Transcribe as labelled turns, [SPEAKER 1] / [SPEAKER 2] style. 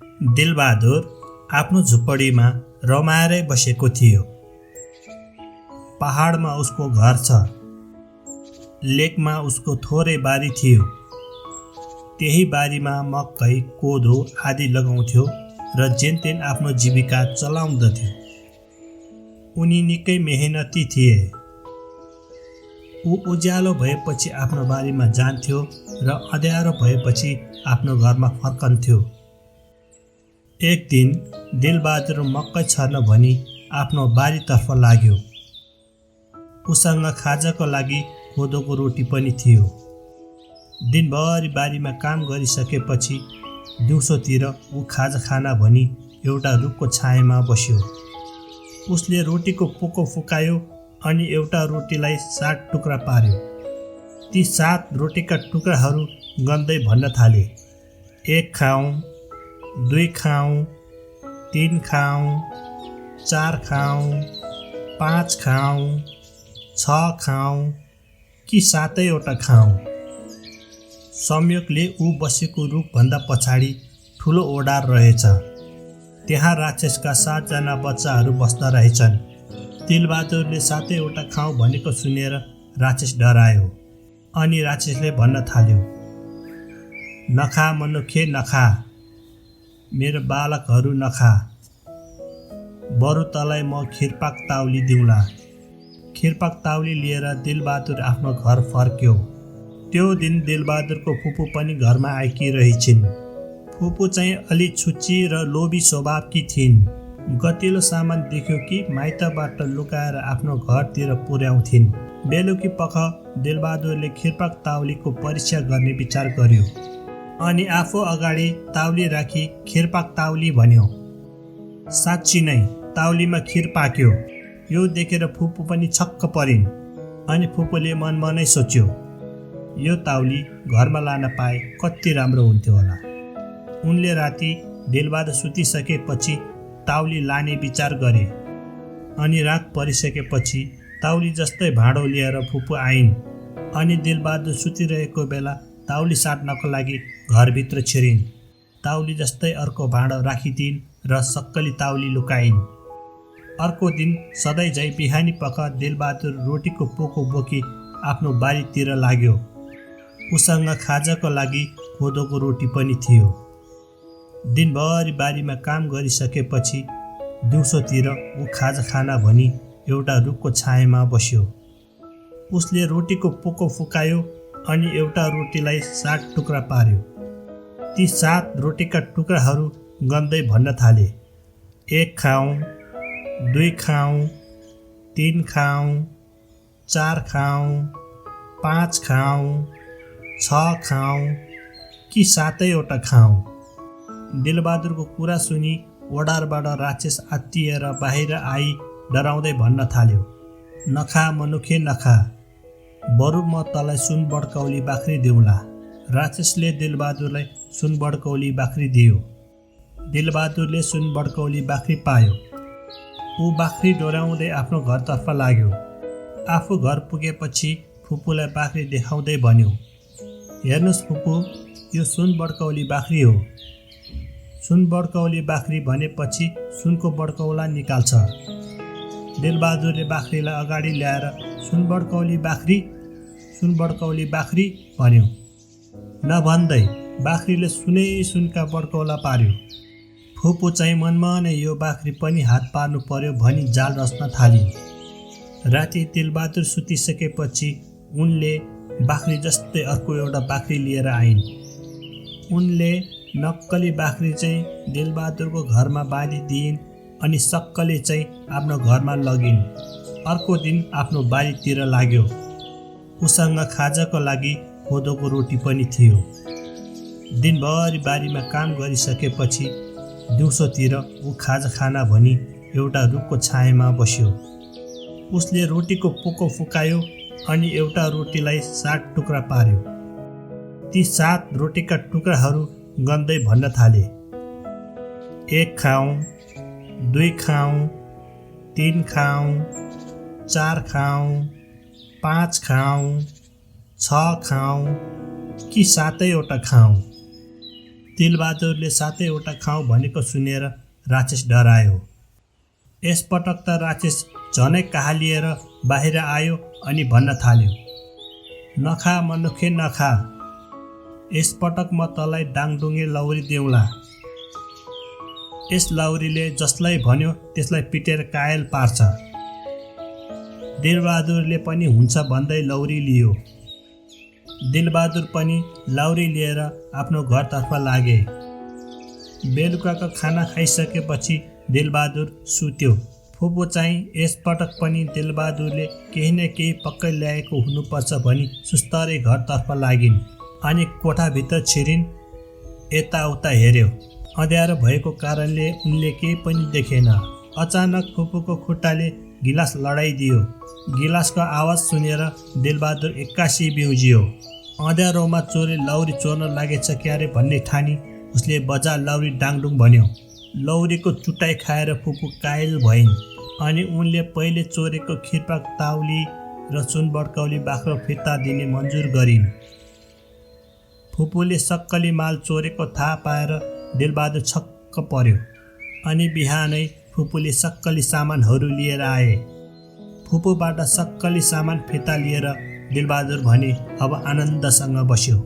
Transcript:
[SPEAKER 1] दिलबहादुर आफ्नो झुप्पडीमा रमाएरै बसेको थियो। पहाडमा उसको घर छ। लेकमा उसको थोरै बारी थियो। त्यही बारीमा मकै, कोदो आदि लगाउँथ्यो र जेनतेन आफ्नो जीविका चलाउँदथ्यो। उनी निकै मेहनती थिए। ऊ उज्यालो भएपछि आफ्नो बारीमा जान्थ्यो र अँध्यारो भएपछि आफ्नो घरमा फर्कन्थ्यो। एक दिन दिलबहादुर मकै छर्न भनी आफ्नो बारीतर्फ लाग्यो। उसँग खाजाको लागि कोदोको रोटी पनि थियो। दिनभरि बारीमा काम गरिसकेपछि दिउँसोतिर ऊ खाजा खाना भनी एउटा रुखको छायामा बस्यो। उसले रोटीको पोको फुकायो अनि एउटा रोटीलाई 7 टुक्रा पार्यो। ती 7 रोटीका टुक्राहरू गन्दै भन्न थाले, 1 खाऊँ, 2 खाऊँ, 3 खाऊँ, 4 खाऊँ, 5 खाऊँ, 6 खाऊँ कि 7वटा खाऊँ। संयोगले ऊ बसेको रुखभन्दा पछाडि ठुलो ओडार रहेछ। त्यहाँ राक्षसका 7 जना बच्चाहरू बस्दा रहेछन्। दिलबहादुरले 7वटा खाऊँ भनेको सुनेर राक्षस डरायो अनि राक्षसले भन्न थाल्यो, नखा मनुखे नखा, मेरो बालकहरू नखा, बरु तँलाई म खिरपाक ताउली दिउँला। खिरपाक ताउली लिएर दिलबहादुर आफ्नो घर फर्क्यो। त्यो दिन दिलबहादुरको फुपू पनि घरमा आएकी रहेछिन्। फुपू चाहिँ अलि छुच्ची र लोभी स्वभावकी थिइन्। गतिलो सामान देख्यो कि माइतबाट लुकाएर आफ्नो घरतिर पुर्याउँथिन्। बेलुकी पख दिलबहादुरले खिरपाक ताउलीको परीक्षा गर्ने विचार गर्यो अनि आफू अगाडि ताउली राखी खिरपाक ताउली भन्यो। साँच्ची नै ताउलीमा खिर पाक्यो। यो देखेर फुपू पनि छक्क परिन् अनि फुपूले मनमा सोच्यो, यो ताउली घरमा लान पाए कति राम्रो हुन्थ्यो होला। उनले राति दिलबहादुर सुतिसकेपछि ताउली लाने विचार गरे अनि रात परिसकेपछि ताउली जस्तै भाँडो लिएर फुपू आइन् अनि दिलबहादुर सुतिरहेको बेला ताउली साट्नको लागि घरभित्र छिरिन्। ताउली जस्तै अर्को भाँडो राखिदिइन् र सक्कली ताउली लुकाइन्। अर्को दिन सधैँ झै बिहानी पख दिलबहादुर रोटीको पोको बोकी आफ्नो बारीतिर लाग्यो। उसँग खाजाको लागि कोदोको रोटी पनि थियो। दिनभरि बारीमा काम गरिसकेपछि दिउँसोतिर ऊ खाजा खाना भनी एउटा रुखको छायामा बस्यो। उसले रोटीको पोको फुकायो अनि एउटा रोटीलाई 7 टुक्रा पार्यो। ती 7 रोटीका टुक्राहरू गन्दै भन्न थाले, 1 खाऊँ, 2 खाऊँ, 3 खाऊँ, 4 खाऊँ, 5 खाऊँ, 6 खाऊँ कि 7वटा खाऊँ। दिलबहादुरको कुरा सुनि ओडारबाट राक्षस आत्तिएर बाहिर आई डराउँदै भन्न थाल्यो, नखा मनुखे नखा, बरु म तँलाई सुन बड्कौली बाख्री दिउँला। राक्षसले दिलबहादुरलाई सुन बड्कौली बाख्री दियो। दिलबहादुरले सुन बड्कौली बाख्री पायो। ऊ बाख्री डोर्याउँदै आफ्नो घरतर्फ लाग्यो। आफू घर पुगेपछि फुपूलाई बाख्री देखाउँदै भन्यो, हेर्नुहोस् फुपू, यो सुन बड्कौली बाख्री हो। सुन बड्कौली बाख्री भनेपछि सुनको बड्कौला निकाल्छ। दिलबहादुरले बाख्रीलाई अगाडि ल्याएर सुन बड्कौली बाख्री भन्यो। नभन्दै बाख्रीले सुनका बड्कौला पार्यो। फुपू चाहिँ मनमा नै यो बाख्री पनि हात पार्नु पर्यो भनी जाल रच्न थालिन्। राति दिलबहादुर सुतिसकेपछि उनले बाख्री जस्तै अर्को एउटा बाख्री लिएर आइन्। उनले नक्कली बाख्री चाहिँ दिलबहादुरको घरमा बाँधिदिइन् अनि सक्कली चाहिँ आफ्नो घरमा लगिन्। अर्को दिन आफ्नो बारीतिर लाग्यो। उसँग खाजाको लागि कोदोको रोटी पनि थियो। दिनभरि बारीमा काम गरिसकेपछि दिउँसोतिर ऊ खाजा खाना भनी एउटा रुखको छायामा बस्यो। उसले रोटीको पोको फुकायो अनि एउटा रोटीलाई 7 टुक्रा पार्यो। ती 7 रोटीका टुक्राहरू गन्दै भन्न थाले, 1 खाऊँ, 2 खाऊँ, 3 खाऊँ, 4 खाऊँ, 5 खाऊँ, 6 खाऊँ कि 7वटा खाऊँ। तिलबहादुरले 7वटा खाउँ भनेको सुनेर राक्षस डरायो। यसपटक त राक्षस झनै कहालिएर बाहिर आयो अनि भन्न थाल्यो, नखा मनुखे नखा, यसपटक म तँलाई डाङडुङ्गे लौरी देऊला। यस लौरीले जसलाई भन्यो त्यसलाई पिटेर कायल पार्छ। दिलबहादुरले पनि हुन्छ भन्दै लौरी लियो। दिलबहादुर पनि लौरी लिएर आफ्नो घरतर्फ लागे। बेलुकाको खाना खाइसकेपछि दिलबहादुर सुत्यो। फुपू चाहिँ यसपटक पनि दिलबहादुरले केही न केही पक्कै ल्याएको हुनुपर्छ भनी सुस्तरै घरतर्फ लागिन् अनि कोठाभित्र छिरिन्। यताउता हेऱ्यो। अँध्यारो भएको कारणले उनले केही पनि देखेन। अचानक फुपूको खुट्टाले गिलास लडाइदियो। गिलासको आवाज सुनेर दिलबहादुर एक्कासी बिउजियो। अँध्यारोमा चोरे लौरी चोर्न लागेछ क्यारे भन्ने ठानी उसले बजा लौरी डाङडुङ भन्यो। लौरीको चुटाइ खाएर फुपू कायल भइन् अनि उनले पहिले चोरेको खिर्पा ताउली र सुन बड्काउली बाख्रो फिर्ता दिने मन्जुर गरिन्। फुपूले सक्कली माल चोरेको थाहा पाएर दिलबहादुर छक्क पर्यो अनि बिहानै फुपूले सक्कली सामानहरू लिएर आए। फुपूबाट सक्कली सामान फिर्ता लिएर दिलबहादुर भने अब आनन्दसँग बस्यो।